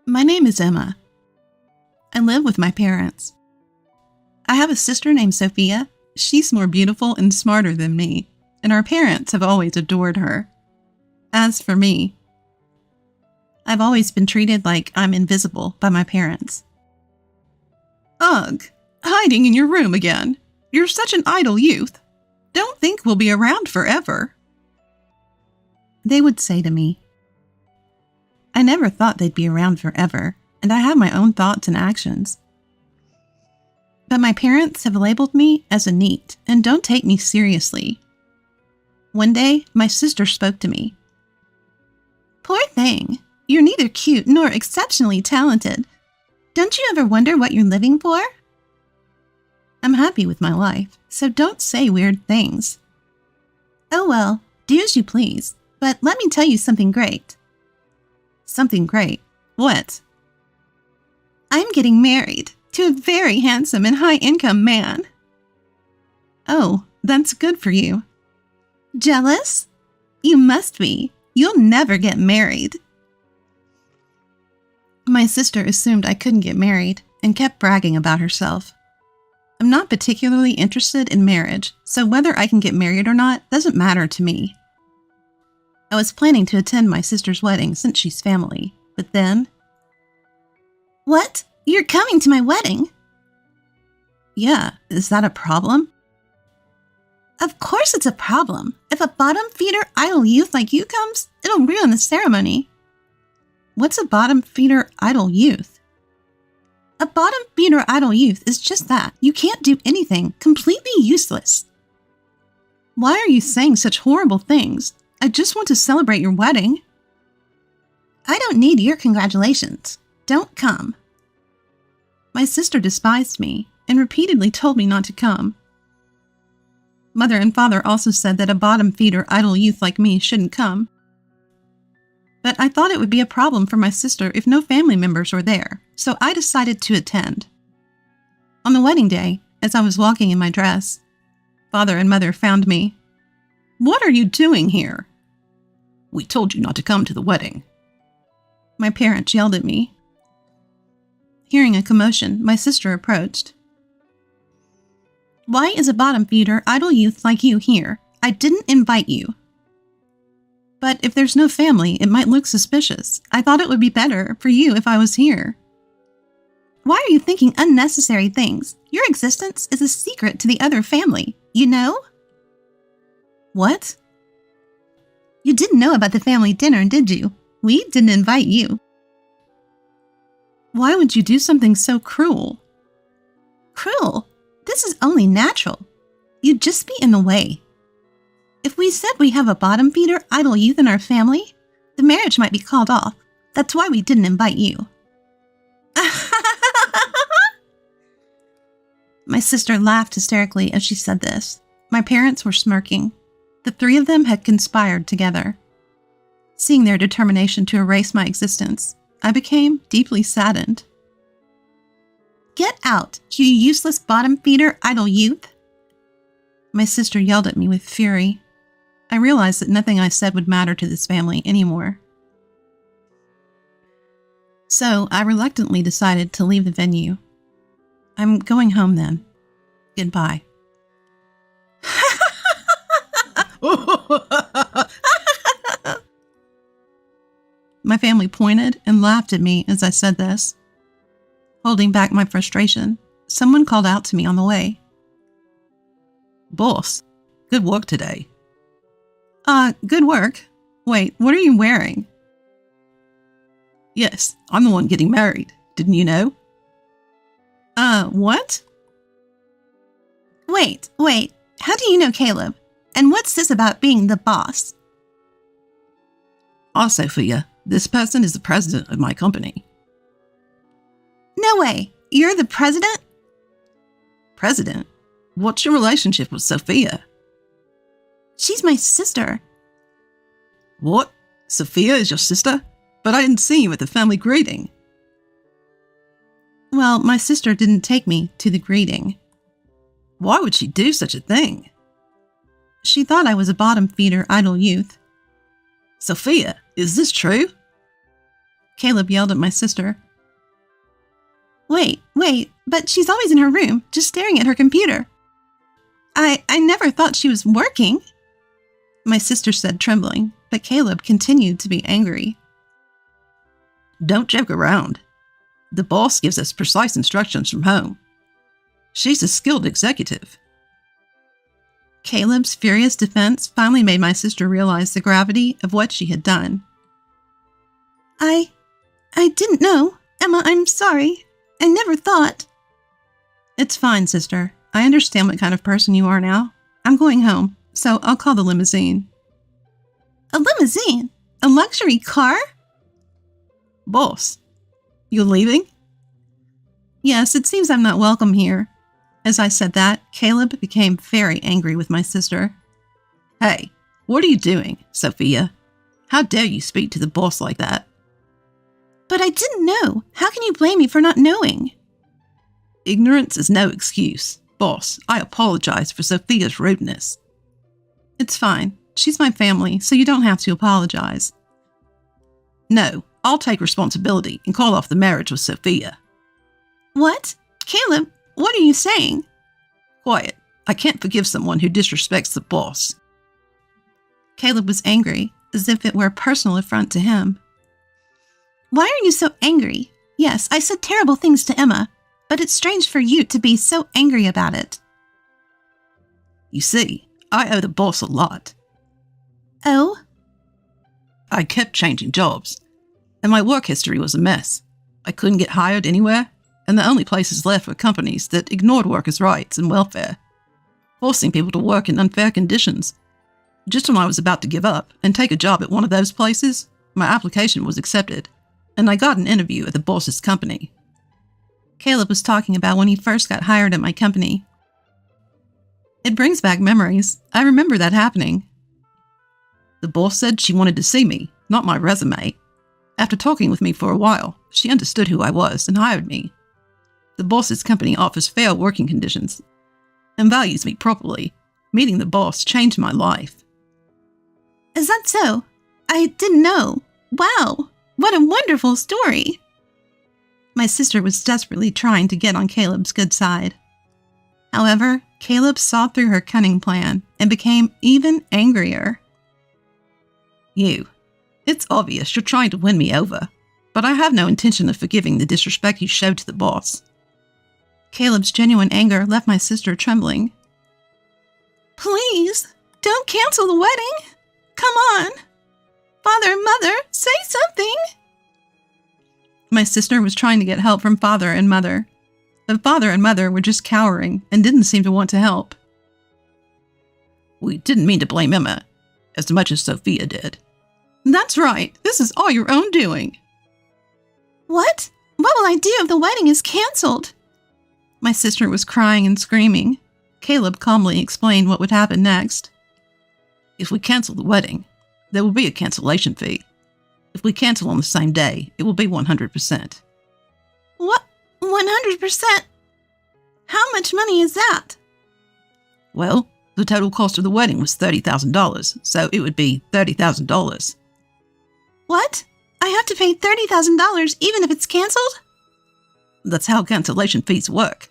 My name is Emma. I live with my parents. I have a sister named Sophia. She's more beautiful and smarter than me, and our parents have always adored her. As for me, I've always been treated like I'm invisible by my parents. Ugh, hiding in your room again. You're such an idle youth. Don't think we'll be around forever. They would say to me. I never thought they'd be around forever, and I have my own thoughts and actions. But my parents have labeled me as a NEET and don't take me seriously. One day, my sister spoke to me. Poor thing, you're neither cute nor exceptionally talented. Don't you ever wonder what you're living for? I'm happy with my life, so don't say weird things. Oh well, do as you please, but let me tell you something great. Something great? What? I'm getting married to a very handsome and high-income man. Oh, that's good for you. Jealous? You must be. You'll never get married. My sister assumed I couldn't get married and kept bragging about herself. I'm not particularly interested in marriage, so whether I can get married or not doesn't matter to me. I was planning to attend my sister's wedding since she's family, but then... What? You're coming to my wedding? Yeah, is that a problem? Of course it's a problem. If a bottom-feeder idle youth like you comes, it'll ruin the ceremony. What's a bottom-feeder idle youth? A bottom-feeder idle youth is just that. You can't do anything. Completely useless. Why are you saying such horrible things? I just want to celebrate your wedding. I don't need your congratulations. Don't come. My sister despised me and repeatedly told me not to come. Mother and father also said that a bottom-feeder idle youth like me shouldn't come. But I thought it would be a problem for my sister if no family members were there, so I decided to attend. On the wedding day, as I was walking in my dress, father and mother found me. What are you doing here? We told you not to come to the wedding. My parents yelled at me. Hearing a commotion, my sister approached. Why is a bottom-feeder idle youth like you here? I didn't invite you. But if there's no family, it might look suspicious. I thought it would be better for you if I was here. Why are you thinking unnecessary things? Your existence is a secret to the other family, you know? What? You didn't know about the family dinner, did you? We didn't invite you. Why would you do something so cruel? Cruel? This is only natural. You'd just be in the way. If we said we have a bottom-feeder idle youth in our family, the marriage might be called off. That's why we didn't invite you. My sister laughed hysterically as she said this. My parents were smirking. The three of them had conspired together. Seeing their determination to erase my existence, I became deeply saddened. Get out, you useless bottom-feeder idle youth! My sister yelled at me with fury. I realized that nothing I said would matter to this family anymore. So I reluctantly decided to leave the venue. I'm going home then. Goodbye. My family pointed and laughed at me as I said this. Holding back my frustration, someone called out to me on the way. Boss, good work today. Good work. Wait, what are you wearing? Yes, I'm the one getting married. Didn't you know? What? Wait. How do you know Caleb? And what's this about being the boss? Sophia, this person is the president of my company. No way. You're the president? President? What's your relationship with Sophia? She's my sister. What? Sophia is your sister? But I didn't see you at the family greeting. Well, my sister didn't take me to the greeting. Why would she do such a thing? She thought I was a bottom-feeder idle youth. Sophia, is this true? Caleb yelled at my sister. Wait, but she's always in her room, just staring at her computer. I never thought she was working, my sister said, trembling, but Caleb continued to be angry. Don't joke around. The boss gives us precise instructions from home. She's a skilled executive. Caleb's furious defense finally made my sister realize the gravity of what she had done. I didn't know. Emma, I'm sorry. I never thought. It's fine, sister. I understand what kind of person you are now. I'm going home, so I'll call the limousine. A limousine? A luxury car? Boss, you leaving? Yes, it seems I'm not welcome here. As I said that, Caleb became very angry with my sister. Hey, what are you doing, Sophia? How dare you speak to the boss like that? But I didn't know. How can you blame me for not knowing? Ignorance is no excuse. Boss, I apologize for Sophia's rudeness. It's fine. She's my family, so you don't have to apologize. No, I'll take responsibility and call off the marriage with Sophia. What? Caleb, what are you saying? Quiet. I can't forgive someone who disrespects the boss. Caleb was angry, as if it were a personal affront to him. Why are you so angry? Yes, I said terrible things to Emma, but it's strange for you to be so angry about it. You see, I owe the boss a lot. Oh? I kept changing jobs, and my work history was a mess. I couldn't get hired anywhere, and the only places left were companies that ignored workers' rights and welfare, forcing people to work in unfair conditions. Just when I was about to give up and take a job at one of those places, my application was accepted, and I got an interview at the boss's company. Caleb was talking about when he first got hired at my company. It brings back memories. I remember that happening. The boss said she wanted to see me, not my resume. After talking with me for a while, she understood who I was and hired me. The boss's company offers fair working conditions and values me properly. Meeting the boss changed my life. Is that so? I didn't know. Wow, what a wonderful story. My sister was desperately trying to get on Caleb's good side. However, Caleb saw through her cunning plan and became even angrier. It's obvious you're trying to win me over, but I have no intention of forgiving the disrespect you showed to the boss. Caleb's genuine anger left my sister trembling. Please, don't cancel the wedding. Come on. Father and Mother, say something. My sister was trying to get help from Father and Mother. The Father and Mother were just cowering and didn't seem to want to help. We didn't mean to blame Emma as much as Sophia did. That's right. This is all your own doing. What? What will I do if the wedding is canceled? My sister was crying and screaming. Caleb calmly explained what would happen next. If we cancel the wedding, there will be a cancellation fee. If we cancel on the same day, it will be 100%. What? 100%? How much money is that? Well, the total cost of the wedding was $30,000, so it would be $30,000. What? I have to pay $30,000 even if it's canceled? That's how cancellation fees work.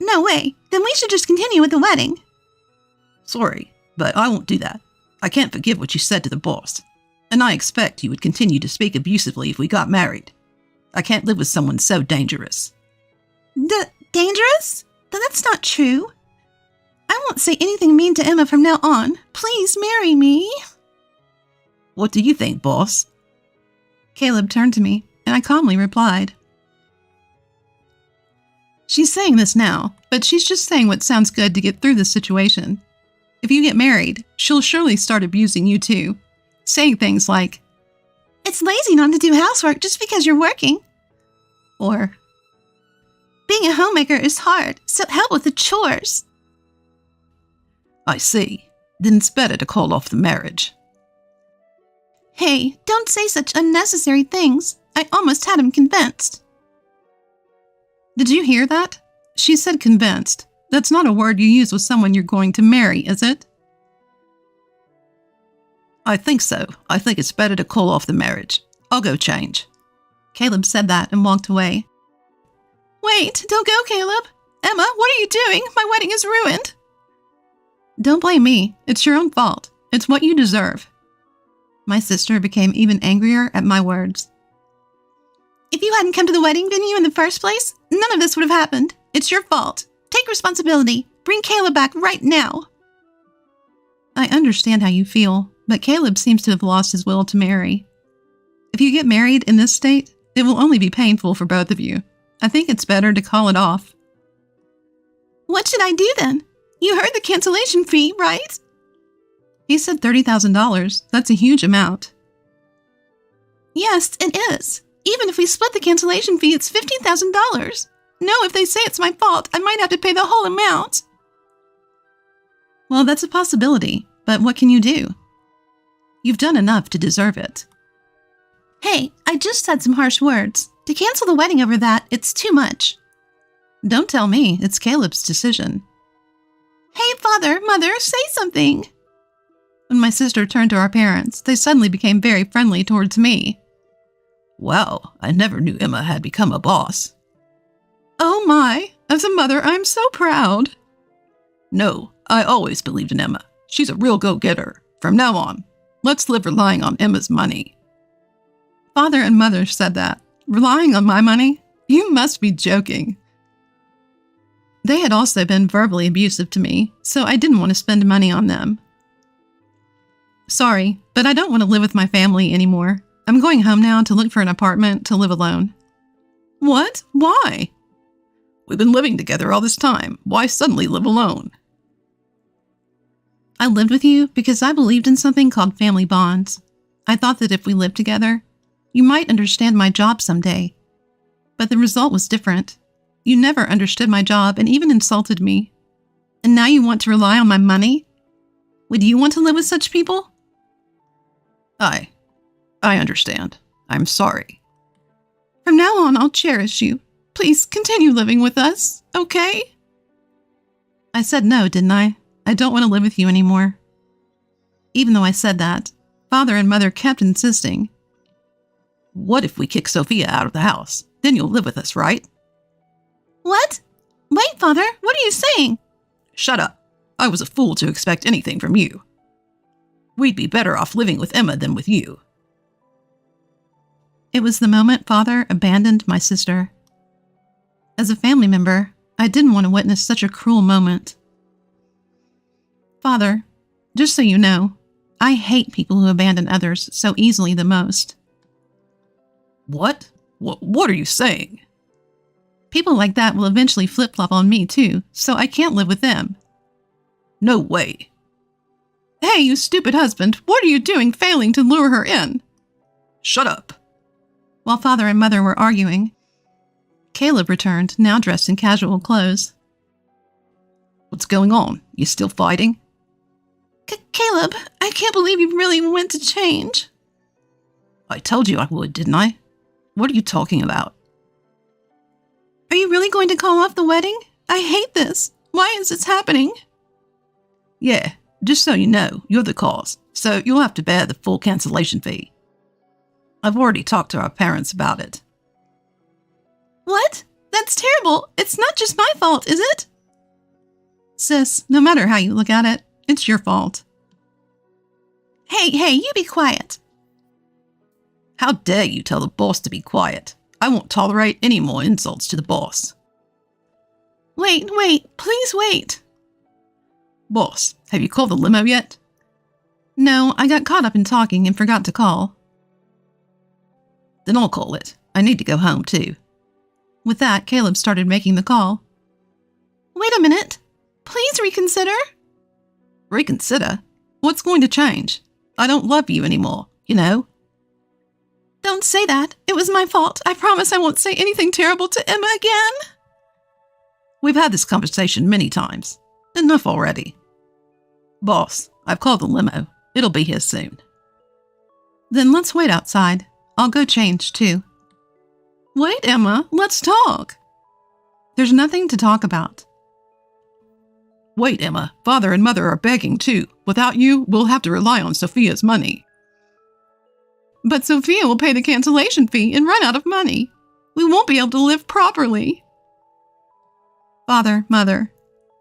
No way. Then we should just continue with the wedding. Sorry, but I won't do that. I can't forgive what you said to the boss, and I expect you would continue to speak abusively if we got married. I can't live with someone so dangerous. Dangerous? That's not true. I won't say anything mean to Emma from now on. Please marry me. What do you think, boss? Caleb turned to me, and I calmly replied. She's saying this now, but she's just saying what sounds good to get through this situation. If you get married, she'll surely start abusing you too, saying things like, "It's lazy not to do housework just because you're working." Or, "Being a homemaker is hard, so help with the chores." I see. Then it's better to call off the marriage. Hey, don't say such unnecessary things. I almost had him convinced. Did you hear that? She said convinced. That's not a word you use with someone you're going to marry, is it? I think so. I think it's better to call off the marriage. I'll go change. Caleb said that and walked away. Wait, don't go, Caleb. Emma, what are you doing? My wedding is ruined. Don't blame me. It's your own fault. It's what you deserve. My sister became even angrier at my words. If you hadn't come to the wedding venue in the first place, none of this would have happened. It's your fault. Take responsibility. Bring Caleb back right now. I understand how you feel, but Caleb seems to have lost his will to marry. If you get married in this state, it will only be painful for both of you. I think it's better to call it off. What should I do then? You heard the cancellation fee, right? He said $30,000. That's a huge amount. Yes, it is. Even if we split the cancellation fee, it's $15,000. No, if they say it's my fault, I might have to pay the whole amount. Well, that's a possibility, but what can you do? You've done enough to deserve it. Hey, I just said some harsh words. To cancel the wedding over that, it's too much. Don't tell me. It's Caleb's decision. Hey, Father, Mother, say something. When my sister turned to our parents, they suddenly became very friendly towards me. Wow, I never knew Emma had become a boss. Oh my, as a mother, I'm so proud. No, I always believed in Emma. She's a real go-getter. From now on, let's live relying on Emma's money. Father and Mother said that. Relying on my money? You must be joking. They had also been verbally abusive to me, so I didn't want to spend money on them. Sorry, but I don't want to live with my family anymore. I'm going home now to look for an apartment to live alone. What? Why? We've been living together all this time. Why suddenly live alone? I lived with you because I believed in something called family bonds. I thought that if we lived together, you might understand my job someday. But the result was different. You never understood my job and even insulted me. And now you want to rely on my money? Would you want to live with such people? I understand. I'm sorry. From now on, I'll cherish you. Please continue living with us, okay? I said no, didn't I? I don't want to live with you anymore. Even though I said that, Father and Mother kept insisting. What if we kick Sophia out of the house? Then you'll live with us, right? What? Wait, Father, what are you saying? Shut up. I was a fool to expect anything from you. We'd be better off living with Emma than with you. It was the moment Father abandoned my sister. As a family member, I didn't want to witness such a cruel moment. Father, just so you know, I hate people who abandon others so easily the most. What? What are you saying? People like that will eventually flip-flop on me too, so I can't live with them. No way. Hey, you stupid husband, what are you doing failing to lure her in? Shut up. While Father and Mother were arguing, Caleb returned, now dressed in casual clothes. What's going on? You still fighting? Caleb, I can't believe you really went to change. I told you I would, didn't I? What are you talking about? Are you really going to call off the wedding? I hate this. Why is this happening? Yeah, just so you know, you're the cause, so you'll have to bear the full cancellation fee. I've already talked to our parents about it. What? That's terrible. It's not just my fault, is it? Sis, no matter how you look at it, it's your fault. Hey, you be quiet. How dare you tell the boss to be quiet? I won't tolerate any more insults to the boss. Wait, please wait. Boss, have you called the limo yet? No, I got caught up in talking and forgot to call. Then I'll call it. I need to go home too. With that, Caleb started making the call. Wait a minute. Please reconsider. Reconsider? What's going to change? I don't love you anymore, you know? Don't say that. It was my fault. I promise I won't say anything terrible to Emma again. We've had this conversation many times. Enough already. Boss, I've called the limo. It'll be here soon. Then let's wait outside. I'll go change too. Wait, Emma, let's talk. There's nothing to talk about. Wait, Emma, Father and Mother are begging too. Without you, we'll have to rely on Sophia's money. But Sophia will pay the cancellation fee and run out of money. We won't be able to live properly. Father, Mother,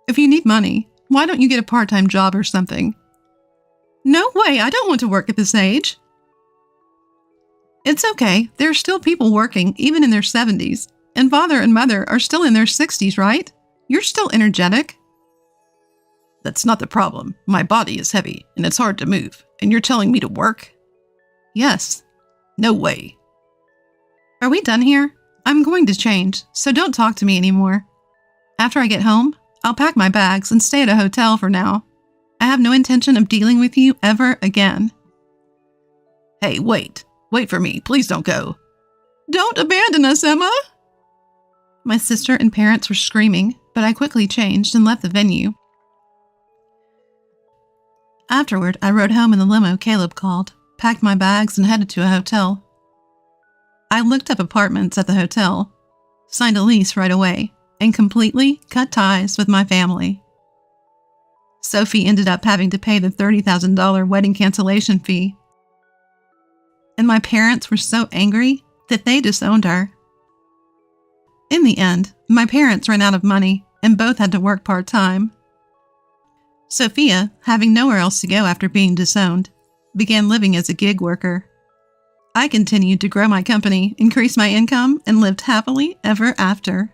if you need money, why don't you get a part-time job or something? No way, I don't want to work at this age. It's okay, there are still people working, even in their 70s, and Father and Mother are still in their 60s, right? You're still energetic. That's not the problem. My body is heavy, and it's hard to move, and you're telling me to work? Yes. No way. Are we done here? I'm going to change, so don't talk to me anymore. After I get home, I'll pack my bags and stay at a hotel for now. I have no intention of dealing with you ever again. Hey, wait. Wait for me. Please don't go. Don't abandon us, Emma! My sister and parents were screaming, but I quickly changed and left the venue. Afterward, I rode home in the limo Caleb called, packed my bags, and headed to a hotel. I looked up apartments at the hotel, signed a lease right away, and completely cut ties with my family. Sophie ended up having to pay the $30,000 wedding cancellation fee. And my parents were so angry that they disowned her. In the end, my parents ran out of money and both had to work part-time. Sophia, having nowhere else to go after being disowned, began living as a gig worker. I continued to grow my company, increase my income, and lived happily ever after.